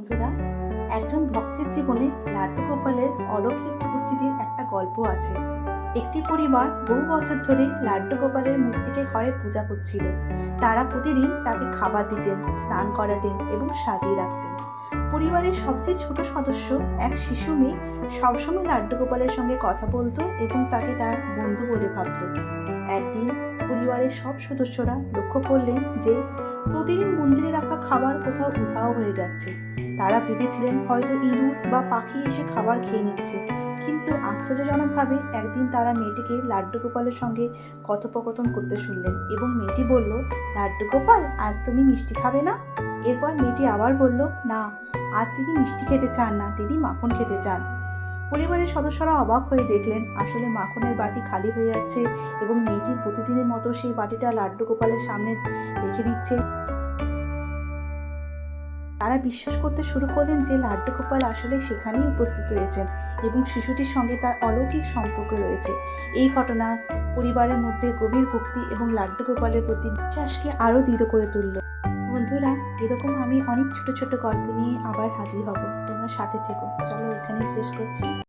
বন্ধুরা, একজন ভক্তের জীবনে লাড্ডু গোপালের অলৌকিক উপস্থিতির একটা গল্প আছে। একটি পরিবার বহু বছর ধরে লাড্ডু গোপালের মূর্তিকে ঘরে পূজা করছিল। তারা প্রতিদিন তাকে খাবার দিতেন, স্নান করাতেন এবং সাজিয়ে রাখতেন। পরিবারের সবচেয়ে ছোট সদস্য, এক শিশু মেয়ে, সবসময় লাড্ডু গোপালের সঙ্গে কথা বলতো এবং তাকে তার বন্ধু বলে ভাবত। একদিন পরিবারের সব সদস্যরা লক্ষ্য করলেন যে প্রতিদিন মন্দিরে রাখা খাবার কোথাও উধাও হয়ে যাচ্ছে। তারা ভেবেছিলেন হয়তো ইঁদুর বা পাখি এসে খাবার খেয়ে নিচ্ছে। কিন্তু আশ্চর্যজনকভাবে একদিন তারা মেয়েটিকে লাড্ডু গোপালের সঙ্গে কথোপকথন করতে শুনলেন এবং মেয়েটি বলল, লাড্ডু গোপাল, আজ তুমি মিষ্টি খাবে না? এরপর মেয়েটি আবার বলল, না, আজ তিনি মিষ্টি খেতে চান না, তিনি মাখন খেতে চান। পরিবারের সদস্যরা অবাক হয়ে দেখলেন আসলে মাখনের বাটি খালি হয়ে যাচ্ছে এবং মেয়েটি প্রতিদিনের মতো সেই বাটিটা লাড্ডু গোপালের সামনে রেখে দিচ্ছে। তারা বিশ্বাস করতে শুরু করলেন যে লাড্ডু গোপাল আসলে সেখানেই উপস্থিত রয়েছেন এবং শিশুটির সঙ্গে তার অলৌকিক সম্পর্ক রয়েছে। এই ঘটনা পরিবারের মধ্যে গভীর ভক্তি এবং লাড্ডু গোপালের প্রতি বিশ্বাসকে আরও দৃঢ় করে তুলল। বন্ধুরা, এরকম আমি অনেক ছোট ছোট গল্প নিয়ে আবার হাজির হব। তোমরা সাথে থেকো। চলো এখানেই শেষ করছি।